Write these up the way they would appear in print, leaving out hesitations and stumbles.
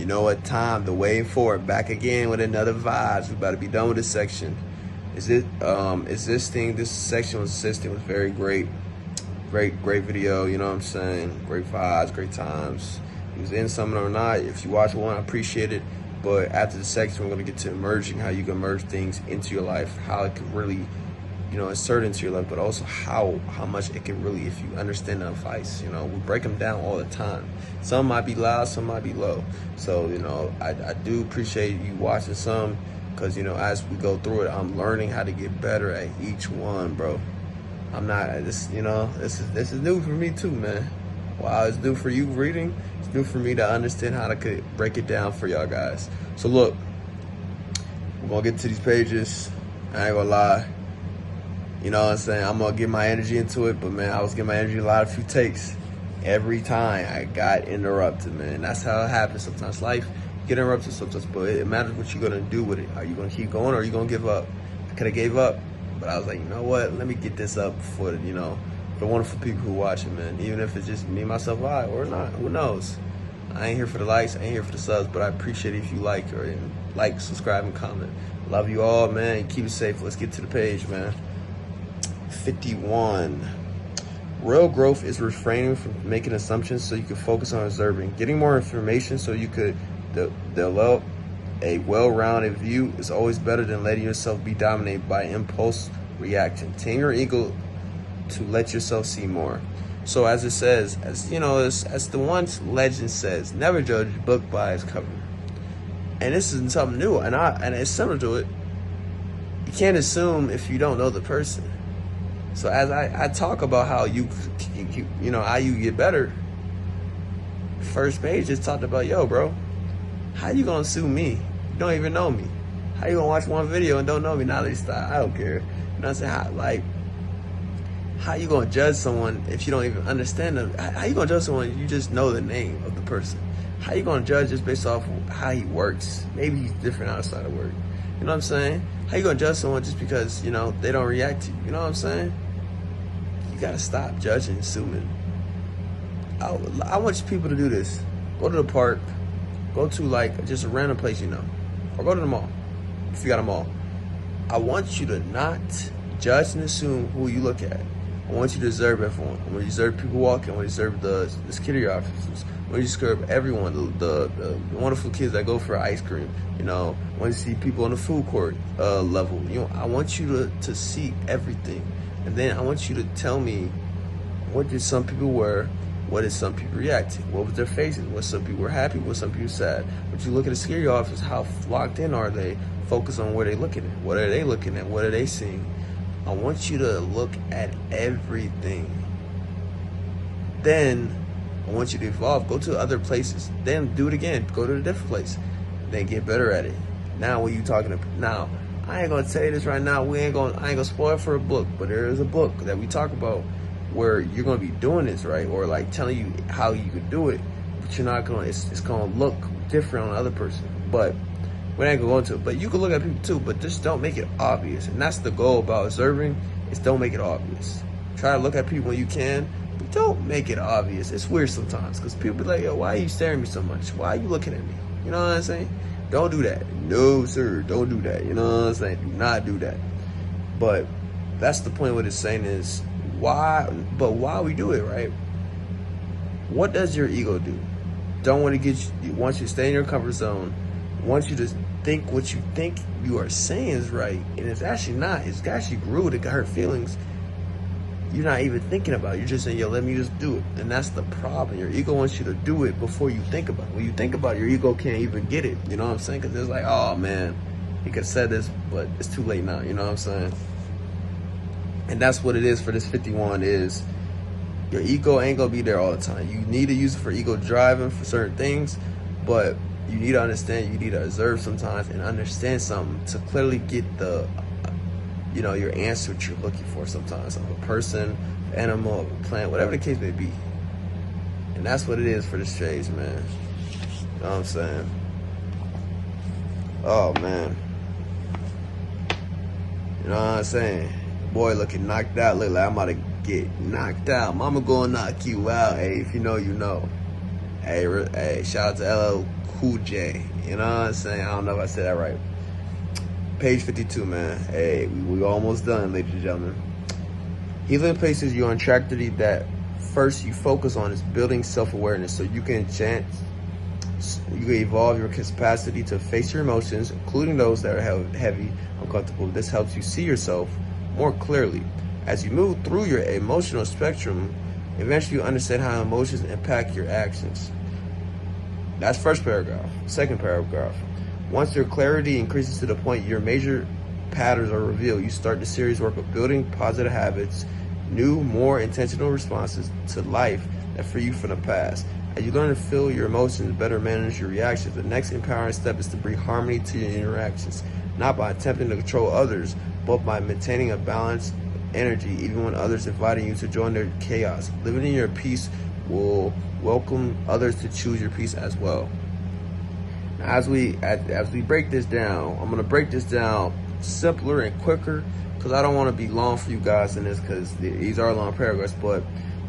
You know what time? The waiting for it. Back again with another vibes. We about to be done with this section. This section was assisting was very great. Great video, you know what I'm saying? Great vibes, great times. He was in something or not. If you watch one, I appreciate it. But after the section, we're gonna get to emerging, how you can merge things into your life, how it can really, insert into your life, but also how much it can really, if you understand the advice, we break them down all the time. Some might be loud, some might be low. So, I do appreciate you watching some, because, as we go through it, I'm learning how to get better at each one, bro. I'm not, this is new for me too, man. While it's new for you reading, it's new for me to understand how to break it down for y'all guys. So look, we're gonna get to these pages. I ain't gonna lie. You know what I'm saying? I'm gonna get my energy into it, but man, I was getting my energy a few takes. Every time I got interrupted, man. That's how it happens sometimes. Life, you get interrupted sometimes, but it matters what you're gonna do with it. Are you gonna keep going or are you gonna give up? I could've gave up, but I was like, you know what? Let me get this up for the wonderful people who watch it, man. Even if it's just me, myself, or not, who knows? I ain't here for the likes, I ain't here for the subs, but I appreciate it if you like, subscribe, and comment. Love you all, man. Keep it safe. Let's get to the page, man. 51. Real growth is refraining from making assumptions so you can focus on observing. Getting more information so you could develop a well-rounded view is always better than letting yourself be dominated by impulse reaction. Tame your ego to let yourself see more. So as it says, as the one legend says, never judge a book by its cover. And this isn't something new, and it's similar to it. You can't assume if you don't know the person. So as I talk about how how you get better, first page just talked about, yo, bro, how you gonna sue me? You don't even know me. How you gonna watch one video and don't know me? Now they stop. I don't care. You know what I'm saying? How you gonna judge someone if you don't even understand them? How you gonna judge someone if you just know the name of the person? How you gonna judge just based off of how he works? Maybe he's different outside of work. You know what I'm saying? How you gonna judge someone just because, they don't react to you? You know what I'm saying? You gotta stop judging, assuming. I want people to do this. Go to the park. Go to just a random place, or go to the mall, if you got a mall. I want you to not judge and assume who you look at. I want you to observe everyone. I want you to observe people walking. I want you to observe the security officers. I want you to observe everyone, the wonderful kids that go for ice cream. I want you to see people on the food court level. I want you to see everything. And then I want you to tell me, what did some people wear? What did some people react to? What was their faces? What some people were happy? What some people sad? But you look at the security officers, how locked in are they? Focus on where they're looking at. What are they looking at? What are they seeing? I want you to look at everything. Then I want you to evolve. Go to other places. Then do it again. Go to a different place. Then get better at it. Now what you talking about? Now, I ain't gonna tell you this right now. I ain't gonna spoil it for a book, but there is a book that we talk about where you're gonna be doing this, right? Or telling you how you could do it, but you're not gonna, it's gonna look different on the other person. But we ain't gonna go into it. But you can look at people too, but just don't make it obvious. And that's the goal about observing, is don't make it obvious. Try to look at people when you can, but don't make it obvious. It's weird sometimes, because people be like, yo, why are you staring at me so much? Why are you looking at me? You know what I'm saying? Don't do that. No, sir, don't do that. You know what I'm saying? Do not do that. But that's the point. What it's saying is, why we do it, right? What does your ego do? Don't want to get you, wants you to stay in your comfort zone, wants you to think what you think you are saying is right, and it's actually not. It's actually rude. It hurt feelings. You're not even thinking about it. You're just saying, yo, let me just do it. And that's the problem. Your ego wants you to do it before you think about it. When you think about it, your ego can't even get it. You know what I'm saying? Because it's like, oh man, he could have said this, but it's too late now. You know what I'm saying? And that's what it is for this 51 is, your ego ain't gonna be there all the time. You need to use it for ego driving for certain things, but you need to understand, you need to observe sometimes and understand something to clearly get the, your answer what you're looking for sometimes, of a person, animal, a plant, whatever the case may be. And that's what it is for this phase, man. You know what I'm saying? Oh, man. You know what I'm saying? Boy looking knocked out. Look like I'm about to get knocked out. Mama gonna knock you out. Hey, if you know, you know. Hey, shout out to LL Cool J. You know what I'm saying? I don't know if I said that right. Page 52, man. Hey, we almost done, ladies and gentlemen. Healing places you on trajectory that first you focus on is building self-awareness so you can evolve your capacity to face your emotions, including those that are heavy, uncomfortable. This helps you see yourself more clearly. As you move through your emotional spectrum, eventually you understand how emotions impact your actions. That's first paragraph. Second paragraph. Once your clarity increases to the point your major patterns are revealed, you start the serious work of building positive habits, new, more intentional responses to life that free you from the past. As you learn to feel your emotions, better manage your reactions, the next empowering step is to bring harmony to your interactions, not by attempting to control others, but by maintaining a balanced energy, even when others inviting you to join their chaos. Living in your peace will welcome others to choose your peace as well. Now, as we break this down, I'm gonna break this down simpler and quicker because I don't want to be long for you guys in this because these are long paragraphs. But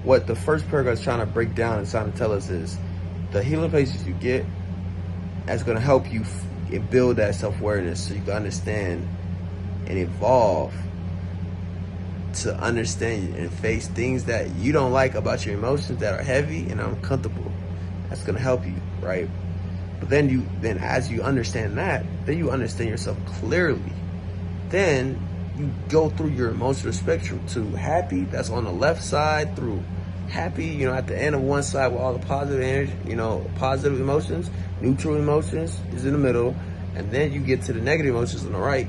what the first paragraph is trying to break down and trying to tell us is the healing places you get that's going to help you build that self-awareness so you can understand and evolve to understand and face things that you don't like about your emotions that are heavy and uncomfortable. That's going to help you, right? But then as you understand that, then you understand yourself clearly. Then you go through your emotional spectrum to happy, that's on the left side, through happy, at the end of one side with all the positive energy, positive emotions, neutral emotions is in the middle, and then you get to the negative emotions on the right.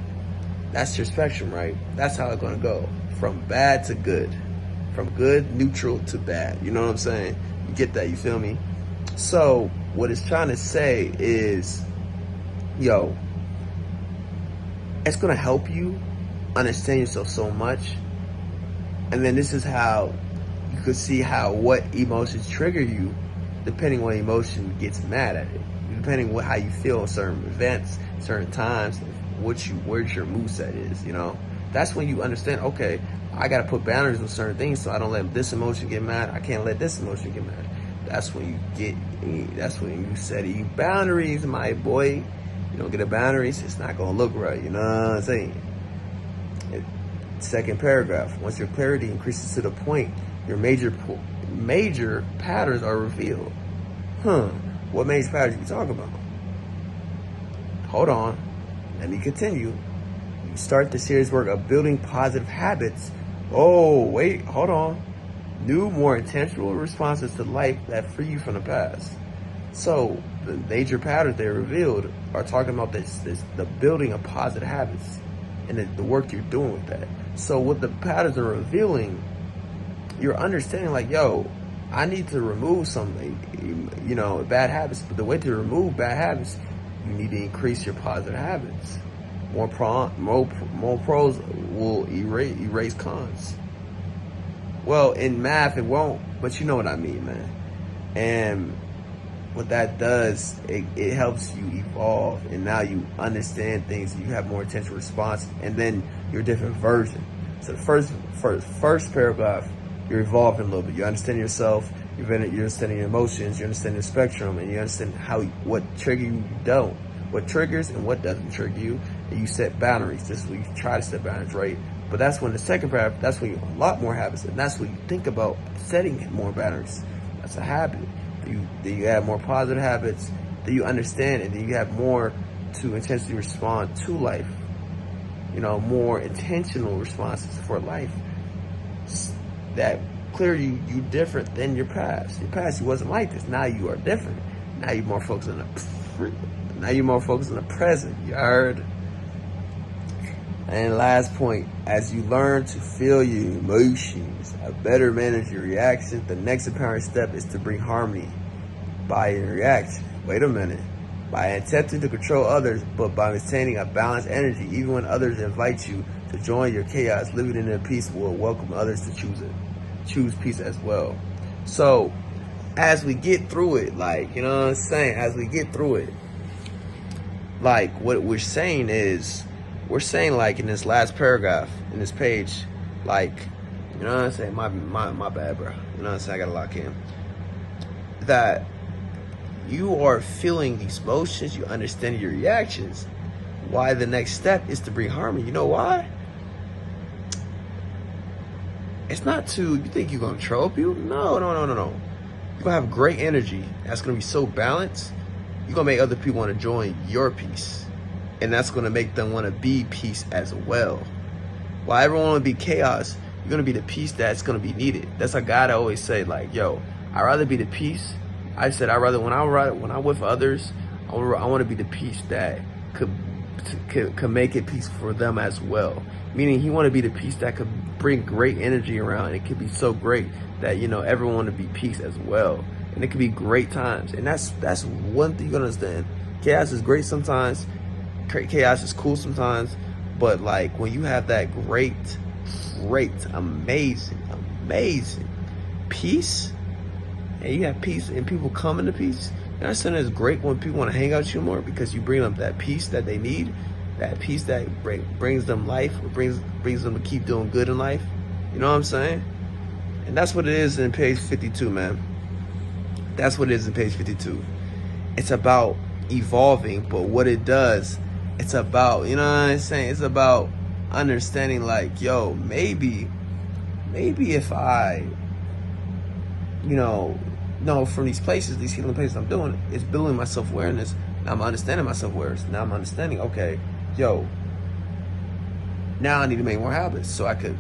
That's your spectrum, right? That's how it's gonna go. From bad to good. From good, neutral to bad. You know what I'm saying? You get that, you feel me? So what it's trying to say is, it's gonna help you understand yourself so much. And then this is how you could see what emotions trigger you depending on what emotion gets mad at it. Depending on how you feel in certain events, certain times, where your mood set is, That's when you understand, okay, I gotta put boundaries on certain things so I don't let this emotion get mad. I can't let this emotion get mad. That's when you set your boundaries, my boy. You don't get the boundaries, it's not gonna look right, you know what I'm saying? Second paragraph, once your clarity increases to the point, your major patterns are revealed. What major patterns are you talking about? Hold on, let me continue. You start the serious work of building positive habits. Oh, wait, hold on. New, more intentional responses to life that free you from the past. So the major patterns they revealed are talking about the building of positive habits and the work you're doing with that. So what the patterns are revealing, you're understanding like, I need to remove some, bad habits. But the way to remove bad habits, you need to increase your positive habits. More pros will erase cons. Well, in math it won't, but you know what I mean, man. And what that does, it helps you evolve, and now you understand things, you have more intentional response, and then you're a different version. So the first paragraph, you're evolving a little bit. You understand yourself, you're understanding your emotions, you understand the spectrum, and you understand what triggers you don't, what triggers and what doesn't trigger you, and you set boundaries. This is when you try to set boundaries, right? But that's when the second paragraph, that's when you unlock more habits, and that's when you think about setting more boundaries. That's a habit. Then you add more positive habits, then you understand, and then you have more to intentionally respond to life. More intentional responses for life that clear you different than your past. Your past, you wasn't like this. Now you are different. Now you're more focused on the present. You heard? And last point, as you learn to feel your emotions, better manage your reactions, the next empowering step is to bring harmony by your reaction. Wait a minute. By attempting to control others, but by maintaining a balanced energy, even when others invite you to join your chaos, living in their peace will welcome others to choose peace as well. So, as we get through it, as we get through it, what we're saying is, in this last paragraph, in this page, my bad, bro. I gotta lock in. That you are feeling these emotions, you understand your reactions. Why the next step is to bring harmony. You know why? It's not to, you think you're gonna troll people? No. You're gonna have great energy. That's gonna be so balanced. You're gonna make other people wanna join your peace. And that's gonna make them wanna be peace as well. While everyone wanna be chaos, you're gonna be the peace that's gonna be needed. That's a guy that always say like, yo, I'd rather be the peace. I said, when I'm with others, I wanna be the peace that could make it peace for them as well. Meaning he want to be the peace that could bring great energy around. It could be so great that, you know, everyone want to be peace as well. And it could be great times. And that's one thing you gotta understand. Chaos is great sometimes. Chaos is cool sometimes. But like when you have that great, amazing peace, and you have peace and people come into peace, you understand it's great when people want to hang out with you more because you bring them that peace that they need, that peace that brings them life, or brings them to keep doing good in life. You know what I'm saying? And that's what it is in page 52, man. That's what it is in page 52. It's about evolving, but what it does, it's about, you know what I'm saying? It's about understanding like, yo, maybe if I, you know, from these places, these healing places I'm doing, it's building my self-awareness. Now I'm understanding my self-awareness. Now I'm understanding, okay, yo, now I need to make more habits so I could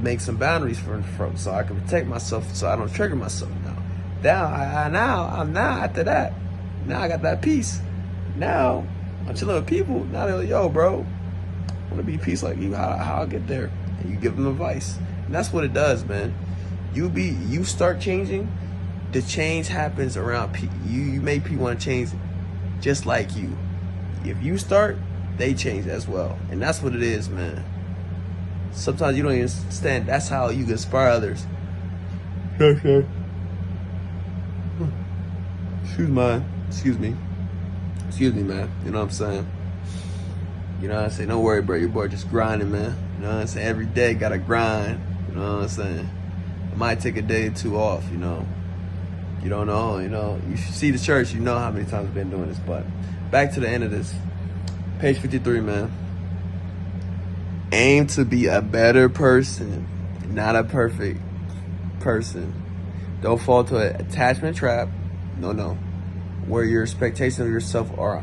make some boundaries from so I can protect myself so I don't trigger myself now. Now after that, now I got that peace. Now I'm chilling with people. Now they're like, yo, bro, I want to be peace like you. How I'll get there? And you give them advice. And that's what it does, man. You start changing. The change happens around people. You make people want to change just like you. If you start, they change as well. And that's what it is, man. Sometimes you don't even understand. That's how you can inspire others. Okay. Excuse me, man. You know what I'm saying? You know what I'm saying? Don't worry, bro. Your boy just grinding, man. You know what I'm saying? Every day gotta grind. You know what I'm saying? It might take a day or two off, you know. You don't know, you know. You see the church, you know how many times I've been doing this. But back to the end of this. Page 53, man. Aim to be a better person, not a perfect person. Don't fall to an attachment trap. No. Where your expectations of yourself are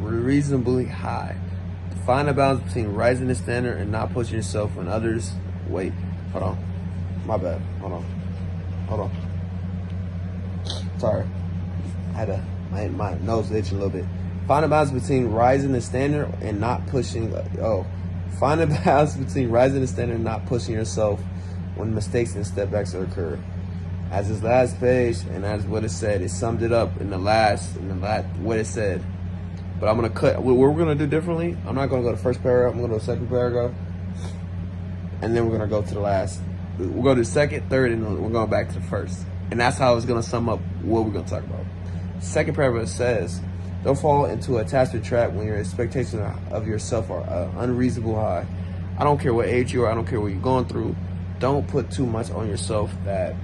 unreasonably high. Find a balance between rising the standard and not pushing yourself when others. Wait, hold on. My bad. Hold on. Sorry. I had my nose itching a little bit. Find a balance between rising the standard and not pushing. Find a balance between rising the standard and not pushing yourself when mistakes and step backs occur. As his last page, and as what it said, it summed it up in the last what it said. But I'm gonna cut. What we're gonna do differently. I'm not gonna go to the first paragraph. I'm gonna go to the second paragraph, and then we're gonna go to the last. We'll go to the second, third, and we're going back to the first. And that's how it's gonna sum up what we're gonna talk about. Second paragraph says, don't fall into an attachment trap when your expectations of yourself are unreasonable high. I don't care what age you are. I don't care what you're going through. Don't put too much on yourself that,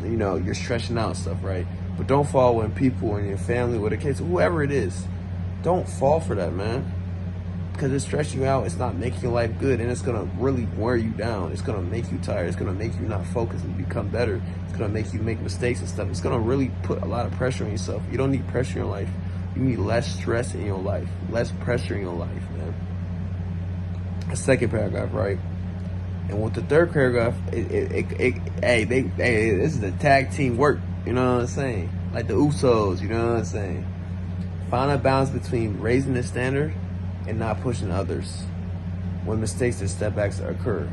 you know, you're stressing out and stuff, right? But don't fall when people in your family, with a case, whoever it is, don't fall for that, man. Because it's stressing you out. It's not making your life good, and it's gonna really wear you down. It's gonna make you tired. It's gonna make you not focus and become better. It's gonna make you make mistakes and stuff. It's gonna really put a lot of pressure on yourself. You don't need pressure in your life. You need less stress in your life, less pressure in your life, man. The second paragraph, right? And with the third paragraph, this is a tag team work. You know what I'm saying? Like the Usos. You know what I'm saying? Find a balance between raising the standard and not pushing others when mistakes and stepbacks occur.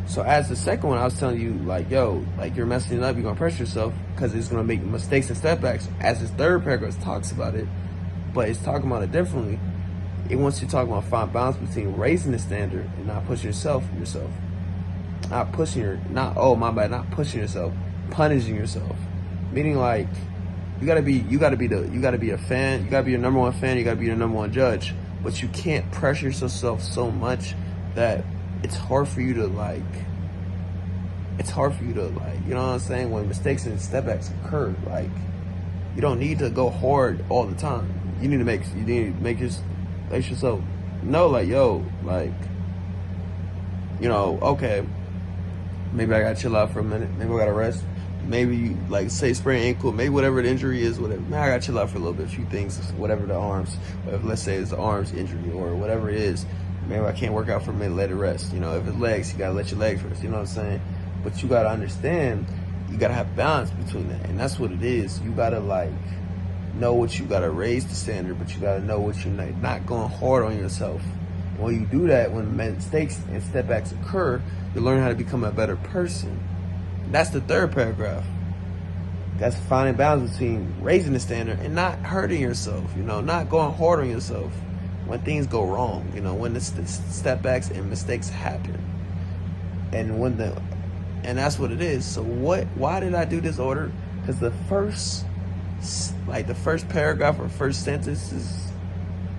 So as the second one, I was telling you, like, yo, like you're messing it up, you're gonna pressure yourself because it's gonna make mistakes and stepbacks. As this third paragraph talks about it, but it's talking about it differently. It wants you to talk about find balance between raising the standard and not pushing yourself. Not pushing yourself, punishing yourself. Meaning like you gotta be a fan, you gotta be your number one fan, you gotta be your number one judge. But you can't pressure yourself so much that it's hard for you to like You know what I'm saying? When mistakes and setbacks occur, like, you don't need to go hard all the time. You need to let yourself know, like, yo, like, you know, okay, maybe I gotta chill out for a minute. Maybe I gotta rest. Maybe, like, say sprained ankle, maybe whatever the injury is, whatever. Maybe I gotta chill out for a little bit, a few things, whatever the arms, whatever, let's say it's the arms injury or whatever it is. Maybe I can't work out for a minute, let it rest. You know, if it's legs, you gotta let your legs rest, you know what I'm saying? But you gotta understand, you gotta have balance between that. And that's what it is. You gotta, like, know what you gotta raise the standard, but you gotta know what you're not going hard on yourself. When you do that, when mistakes and setbacks occur, you learn how to become a better person. That's the third paragraph. That's finding balance between raising the standard and not hurting yourself, you know, not going hard on yourself when things go wrong, you know, when the setbacks and mistakes happen. And that's what it is. So why did I do this order? Because the first paragraph or first sentence is,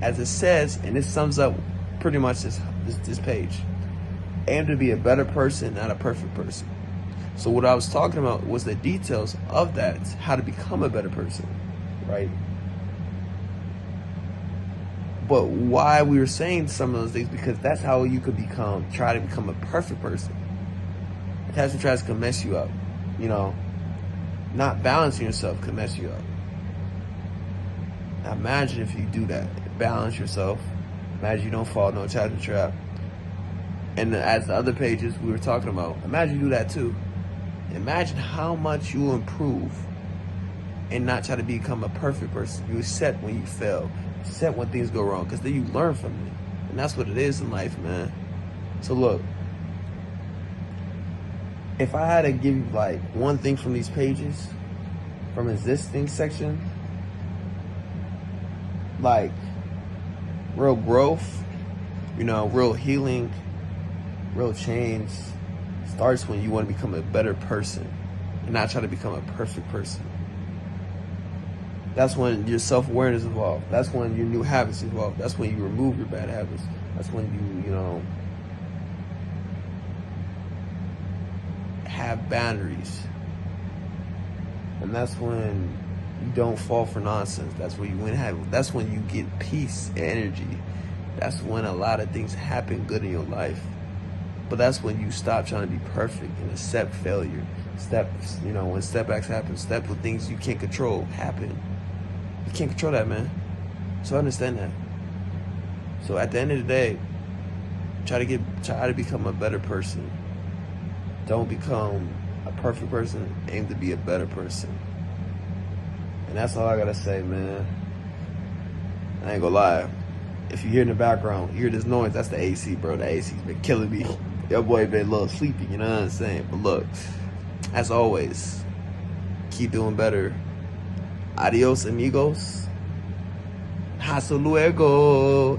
as it says, and it sums up pretty much this page. Aim to be a better person, not a perfect person. So what I was talking about was the details of that, how to become a better person, right? But why we were saying some of those things, because that's how you could try to become a perfect person. Attachment tries to mess you up, you know. Not balancing yourself can mess you up. Now imagine if you do that, balance yourself. Imagine you don't fall no attachment trap. And as the other pages we were talking about, imagine you do that too. Imagine how much you will improve and not try to become a perfect person. You accept when you fail, accept when things go wrong, because then you learn from it. And that's what it is in life, man. So look, if I had to give you like one thing from these pages, from this thing section, like real growth, you know, real healing, real change starts when you want to become a better person and not try to become a perfect person. That's when your self-awareness is involved. That's when your new habits is involved. That's when you remove your bad habits. That's when you know, have boundaries. And that's when you don't fall for nonsense. That's when that's when you get peace and energy. That's when a lot of things happen good in your life. But that's when you stop trying to be perfect and accept failure. You know, when setbacks happen, when things you can't control happen. You can't control that, man. So understand that. So at the end of the day, try to become a better person. Don't become a perfect person. Aim to be a better person. And that's all I gotta say, man. I ain't gonna lie. If you hear in the background, you hear this noise, that's the AC, bro. The AC's been killing me. Your boy been a little sleepy, you know what I'm saying? But look, as always, keep doing better. Adios, amigos. Hasta luego.